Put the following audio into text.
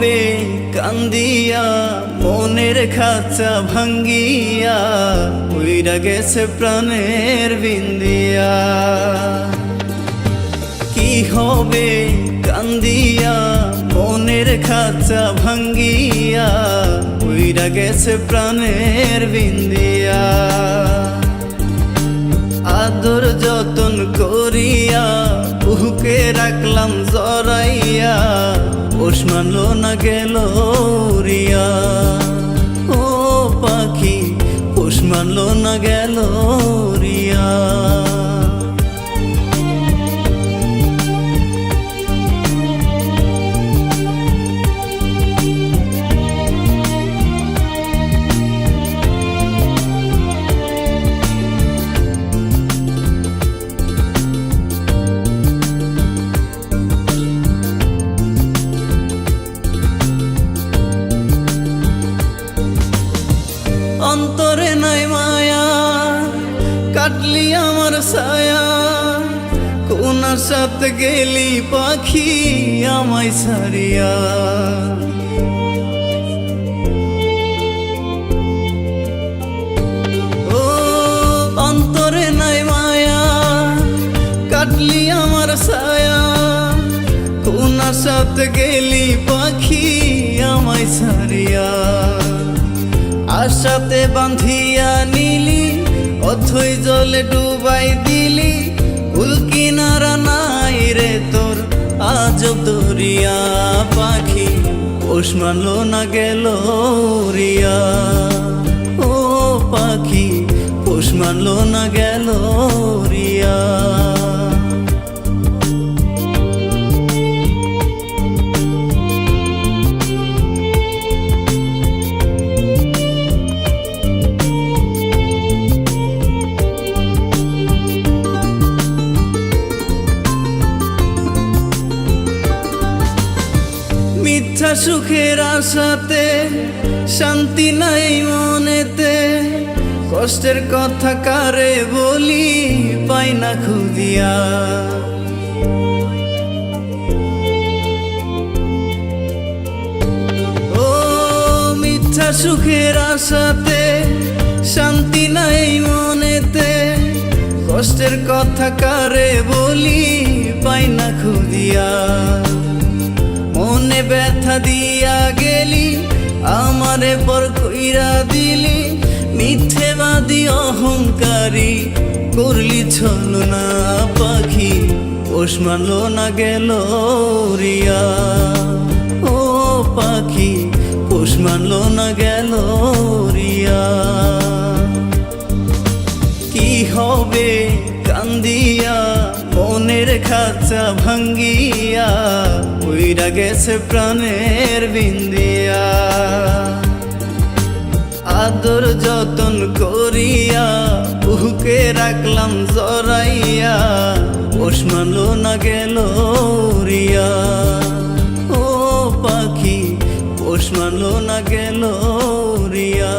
হবে কান্দিয়া মনের খাঁচা ভাঙ্গিয়া উইরা গেছে প্রাণের বিন্দিয়া। কি হবে কান্দিয়া মনের খাঁচা ভাঙ্গিয়া উইরা গেছে প্রাণের বিন্দিয়া। আদর যতন করিয়া বুকে রাখলাম জড়াইয়া পোষ মানলো না গেল রিয়া। ও পাখি পোষ মানলো না গেল রিয়া। অন্তরে নাই মায়া কাটলি আমার ছায়া, কোন সাথে গেলি পাখি আমায় ছাড়িয়া। ও অন্তরে নাই মায়া কাটলি আমার ছায়া, কোন সাথে গেলি পাখি আমায় ছাড়িয়া। আশাতে বাঁধিয়া নিলি অথই জলে ডুবাই দিলি, কুল কিনারা নাই রে তোর আজব দরিয়া। পাখি পোষ মানলো না গেল রিয়া। ও পাখি পোষ মানলো না গেল রিয়া। মিথ্যা সুখের আশাতে শান্তি নাই মনেতে, কষ্টের কথা কারে বলি পাই না খুঁজিয়া। ও মিথ্যা সুখের আশাতে শান্তি নাই মনেতে, কষ্টের কথা কারে বলি পাই না খুঁজিয়া। মনে ব্যথা দিয়া গেলি আমারে পর কইরা দিলি, মিথ্যেবাদী অহংকারী করলি ছলনা। পাখি পোষ মানলো না গেল রিয়া। ও পাখি পোষ মানলো না গেল রিয়া। কি হবে কান্দিয়া মনের খাঁচা ভাঙ্গিয়া উইরা গেছে প্রাণের বিন্দিয়া। আদর যতন করিয়া বুকে রাখলাম জড়াইয়া পোষ মানলো না গেল রিয়া। ও পাখি পোষ মানলো না গেল রিয়া।